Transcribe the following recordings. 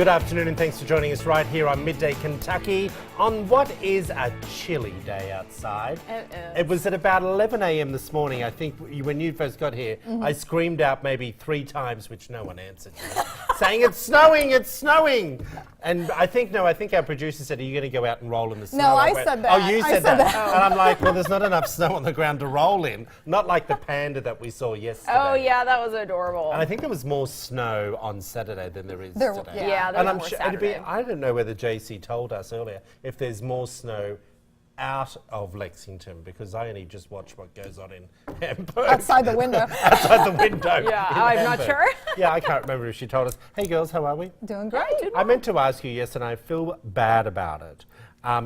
Good afternoon and thanks for joining us right here on Midday, Kentucky on what is a chilly day outside. It was at about 11 a.m. this morning. I think when you first got here, I screamed out maybe 3 times, which no one answered me, saying, "It's snowing, it's snowing." And I think our producer said, "Are you going to go out and roll in the snow?" No, I said that. Oh, you said that. And I'm like, well, there's not enough snow on the ground to roll in. Not like the panda that we saw yesterday. Oh, yeah, that was adorable. And I think there was more snow on Saturday than there is today. Yeah, and I'm sure I don't know whether JC told us earlier if there's more snow out of Lexington, because I only just watch what goes on in Hamburg. Outside the window. Outside the window. Yeah, I'm Hamburg. not sure. Yeah, I can't remember if she told us. Hey girls, how are we? Doing great. I meant to ask you yesterday, I feel bad about it.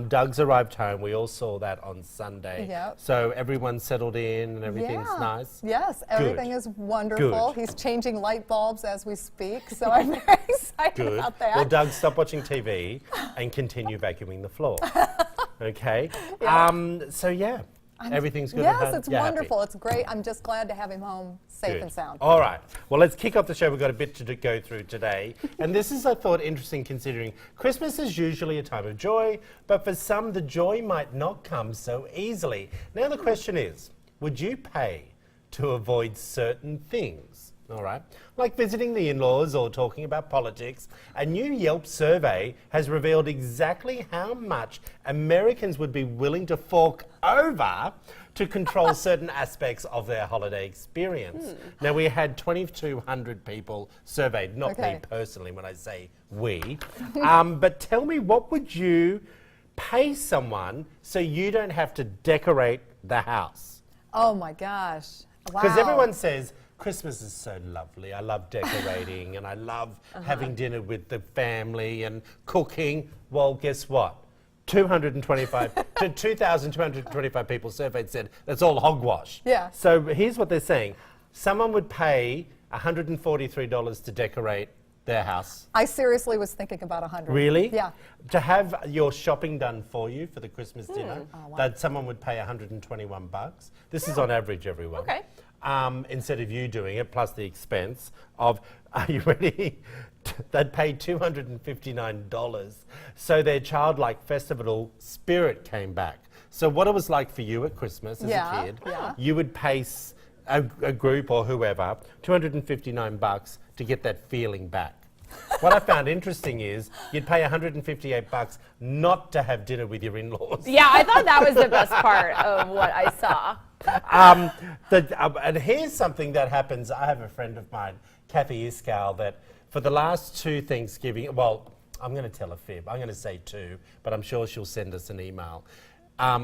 Doug's arrived home. We all saw that on Sunday. Yep. So everyone's settled in and everything's nice. Yes, everything is wonderful. Good. He's changing light bulbs as we speak, so I'm very excited about that. Well, Doug, stop watching TV and continue vacuuming the floor. Okay? So, yeah, everything's good at Yes, home? it's You're wonderful. happy? It's great. I'm just glad to have him home safe Good. and sound. All right. Well, let's kick off the show. We've got a bit to go through today. And this is, I thought, interesting considering Christmas is usually a time of joy, but for some, the joy might not come so easily. Now, the question is, would you pay to avoid certain things? All right, like visiting the in-laws or talking about politics. A new Yelp survey has revealed exactly how much Americans would be willing to fork over to control certain aspects of their holiday experience. Now, we had 2,200 people surveyed, not me personally when I say we. But tell me, what would you pay someone so you don't have to decorate the house? Oh my gosh. Wow. Because everyone says, Christmas is so lovely. I love decorating and I love having dinner with the family and cooking. Well, guess what? 2,225 people surveyed said that's all hogwash. Yeah. So here's what they're saying. Someone would pay $143 to decorate their house. I seriously was thinking about 100. Really? Yeah. To have your shopping done for you for the Christmas dinner, that someone would pay $121. This is on average, everyone. Okay. Instead of you doing it, plus the expense of, are you ready? They'd pay $259 so their childlike festival spirit came back. So what it was like for you at Christmas as a kid, you would pay a group or whoever $259 to get that feeling back. What I found interesting is you'd pay $158 not to have dinner with your in-laws. Yeah, I thought that was the best part of what I saw. And here's something that happens. I have a friend of mine, Kathy Iskal, that for the last 2 Thanksgiving, well, I'm going to tell a fib. I'm going to say 2, but I'm sure she'll send us an email.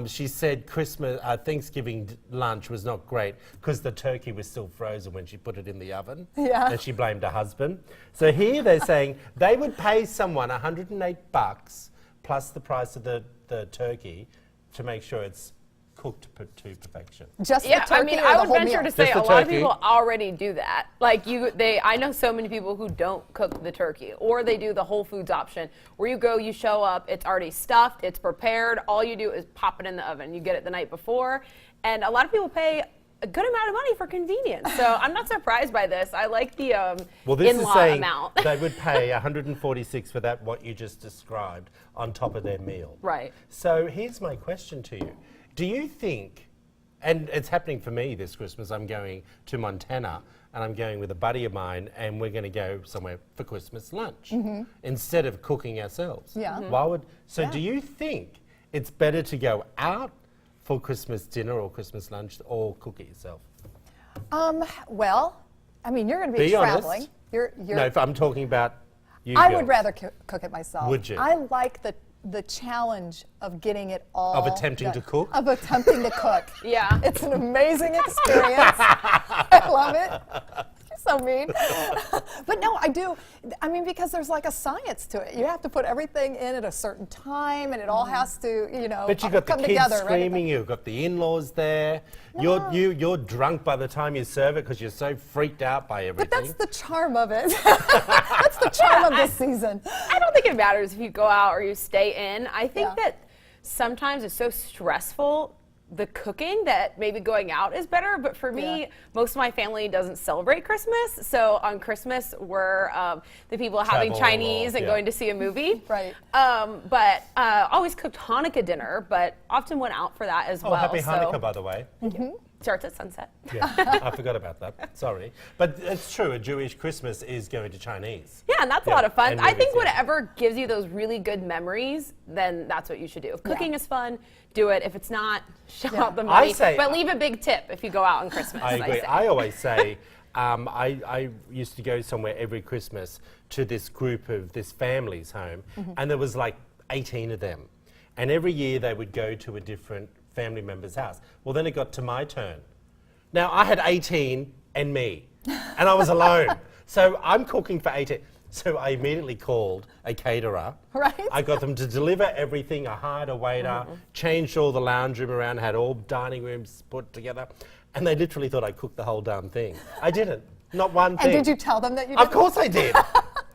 She said Thanksgiving lunch was not great because the turkey was still frozen when she put it in the oven. Yeah. And she blamed her husband. So here they're saying they would pay someone $108 plus the price of the turkey to make sure it's cooked to perfection. Just the turkey, I mean, or I the would whole venture meal? to say Just a the lot of turkey. people already do that. Like I know so many people who don't cook the turkey, or they do the Whole Foods option, where you go, you show up, it's already stuffed, it's prepared. All you do is pop it in the oven. You get it the night before, and a lot of people pay a good amount of money for convenience. So I'm not surprised by this. I like the in-law amount. They would pay $146 for that, what you just described, on top of their meal. Right. So here's my question to you. Do you think, and it's happening for me this Christmas, I'm going to Montana and I'm going with a buddy of mine and we're going to go somewhere for Christmas lunch instead of cooking ourselves. Yeah. Do you think it's better to go out for Christmas dinner or Christmas lunch or cook it yourself? Well, I mean, you're going to be Be traveling. honest. You're No, if I'm talking about you I girls. would rather cook it myself. Would you? I like the challenge of getting it all Of attempting done. to cook? Of attempting to cook. Yeah. It's an amazing experience. I love it. You're so mean. But no, I do. I mean, because there's like a science to it. You have to put everything in at a certain time, and it all has to, But you've got the come kids together. screaming, you've got the in-laws there. No. You're drunk by the time you serve it because you're so freaked out by everything. But that's the charm of it. That's the charm of this season. I don't think it matters if you go out or you stay in. I think that sometimes it's so stressful the cooking that maybe going out is better. But for me, most of my family doesn't celebrate Christmas. So on Christmas, we're the people having Travel Chinese and going to see a movie. Right. But always cooked Hanukkah dinner, but often went out for that as Oh, well. happy so Hanukkah, by the way. starts at sunset. Yeah, I forgot about that. Sorry. But it's true, a Jewish Christmas is going to Chinese. Yeah, and that's a lot of fun. and I think movies, yeah. whatever gives you those really good memories, then that's what you should do. If cooking is fun, do it. If it's not, shell out the money. But leave a big tip if you go out on Christmas. I agree. say. I always say, I used to go somewhere every Christmas to this group of this family's home, and there was like 18 of them. And every year they would go to a different family member's house. Well, then it got to my turn. Now, I had 18 and me, and I was alone. So I'm cooking for 18. So I immediately called a caterer. Right. I got them to deliver everything. I hired a waiter, changed all the lounge room around, had all dining rooms put together. And they literally thought I cooked the whole damn thing. I didn't. Not one thing. And did you tell them that you did? Of course I did.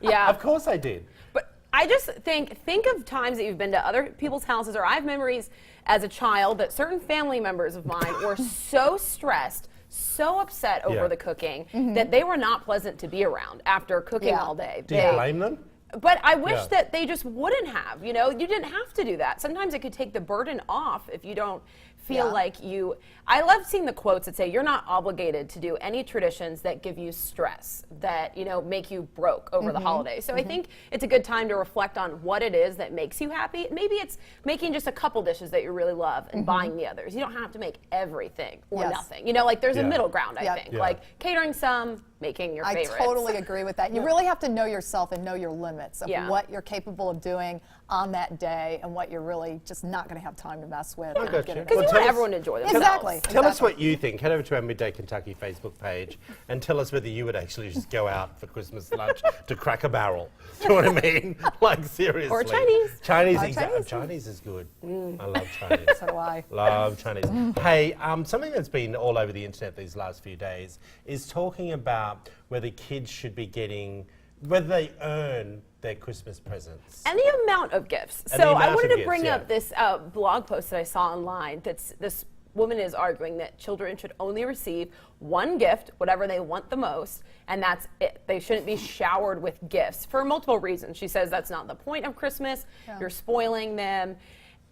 Yeah. Of course I did. But I just think of times that you've been to other people's houses, or I have memories as a child that certain family members of mine were so stressed, so upset over the cooking that they were not pleasant to be around after cooking all day. Do you blame them? But I wish that they just wouldn't have, you know, you didn't have to do that. Sometimes it could take the burden off if you don't feel like you, I love seeing the quotes that say you're not obligated to do any traditions that give you stress, that, you know, make you broke over the holidays. So I think it's a good time to reflect on what it is that makes you happy. Maybe it's making just a couple dishes that you really love and buying the others. You don't have to make everything or nothing. You know, like there's a middle ground, I think. Like catering some, making your favorites. I totally agree with that. You really have to know yourself and know your limits of what you're capable of doing on that day and what you're really just not going to have time to mess with. I got you. Because you want everyone to enjoy themselves. Exactly. Tell us what you think. Head over to our Midday Kentucky Facebook page and tell us whether you would actually just go out for Christmas lunch to Cracker Barrel. Do you know what I mean? Like, seriously. Or Chinese. Chinese, Chinese. Chinese is good. I love Chinese. So do I. Love Chinese. Hey, something that's been all over the internet these last few days is talking about whether kids should be getting, whether they earn their Christmas presents. Any amount of gifts. Any So I amount wanted of to bring gifts, up this blog post that I saw online. That's this woman is arguing that children should only receive one gift, whatever they want the most, and that's it. They shouldn't be showered with gifts for multiple reasons. She says that's not the point of Christmas. You're spoiling them.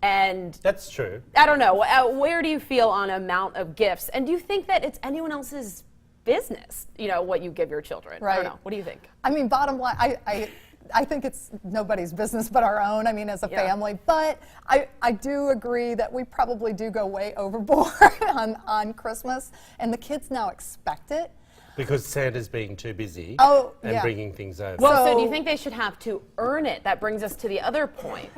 And That's true. I don't know. Where do you feel on amount of gifts? And do you think that it's anyone else's business, you know, what you give your children? I don't know. What do you think? I mean, bottom line, I think it's nobody's business but our own, I mean, as a family. But I do agree that we probably do go way overboard on Christmas, and the kids now expect it. Because Santa's being too busy and bringing things over. Well, so do you think they should have to earn it? That brings us to the other point.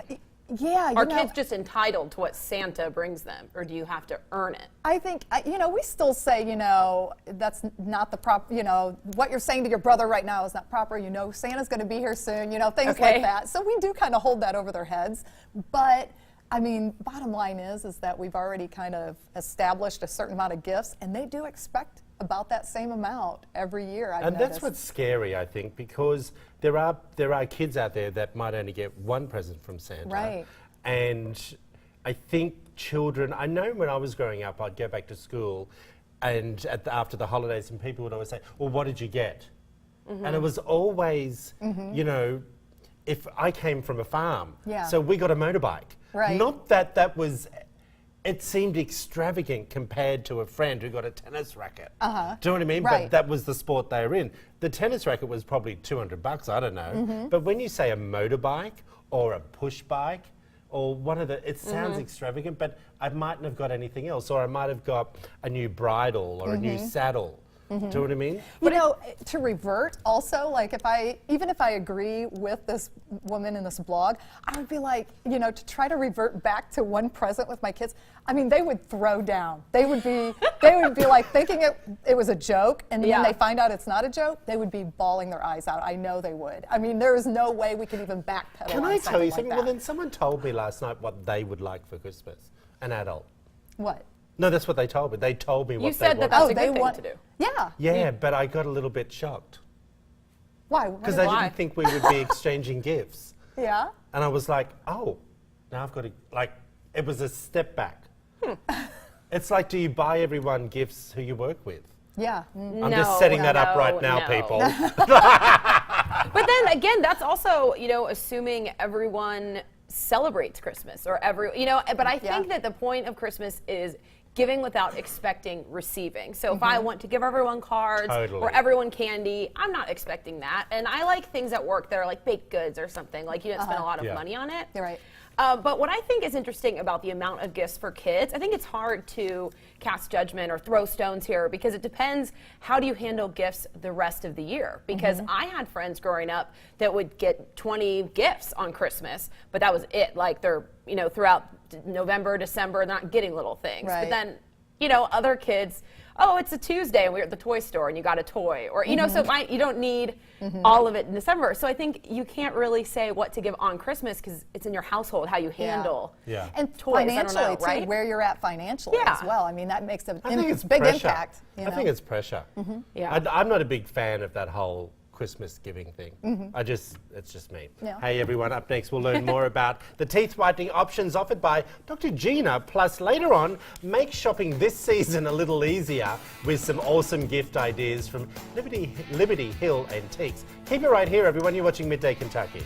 Yeah, Are kids just entitled to what Santa brings them, or do you have to earn it? I think, you know, we still say, you know, that's not the proper, you know, what you're saying to your brother right now is not proper. You know, Santa's going to be here soon, you know, things like that. So we do kind of hold that over their heads. But, I mean, bottom line is that we've already kind of established a certain amount of gifts, and they do expect about that same amount every year. I've noticed. That's what's scary, I think, because there are kids out there that might only get one present from Santa. Right. And I think children, I know when I was growing up, I'd go back to school and after the holidays, and people would always say, well, what did you get? And it was always, you know, if I came from a farm, so we got a motorbike. Right. Not that was... It seemed extravagant compared to a friend who got a tennis racket. Do you know what I mean? Right. But that was the sport they were in. The tennis racket was probably $200, I don't know. But when you say a motorbike or a push bike or one of the, it sounds extravagant, but I mightn't have got anything else, or I might have got a new bridle or a new saddle. Do you know what I mean? You know, to revert also, like even if I agree with this woman in this blog, I would be like, you know, to try to revert back to one present with my kids, I mean, they would throw down. They would be like thinking it was a joke, and then when they find out it's not a joke, they would be bawling their eyes out. I know they would. I mean, there is no way we could even backpedal. Can I tell you something? Like Well, then someone told me last night what they would like for Christmas, an adult. What? No, that's what they told me. They told me what You they said that wanted. that's a good thing to do. Yeah. Yeah, but I got a little bit shocked. Why? Because I didn't think we would be exchanging gifts. Yeah. And I was like, oh, now I've got to, like, it was a step back. It's like, do you buy everyone gifts who you work with? Yeah. I'm just setting that up right now, no. people. But then again, that's also, assuming everyone celebrates Christmas or but I think that the point of Christmas is giving without expecting receiving. So if I want to give everyone cards or everyone candy, I'm not expecting that. And I like things at work that are like baked goods or something. Like you don't spend a lot of money on it. You're right. But what I think is interesting about the amount of gifts for kids, I think it's hard to cast judgment or throw stones here because it depends how do you handle gifts the rest of the year. Because I had friends growing up that would get 20 gifts on Christmas, but that was it. Like they're, throughout November, December, not getting little things. Right. But then, other kids, oh, it's a Tuesday and we're at the toy store and you got a toy. Or, so you don't need all of it in December. So I think you can't really say what to give on Christmas because it's in your household, how you handle And toys. financially, right? too, where you're at financially as well. I mean, that makes a pressure. big impact. I think it's pressure. Yeah. I'm not a big fan of that whole Christmas giving thing. It's just me. Yeah. Hey everyone, up next we'll learn more about the teeth whitening options offered by Dr. Gina. Plus later on, make shopping this season a little easier with some awesome gift ideas from Liberty Hill Antiques. Keep it right here everyone, you're watching Midday Kentucky.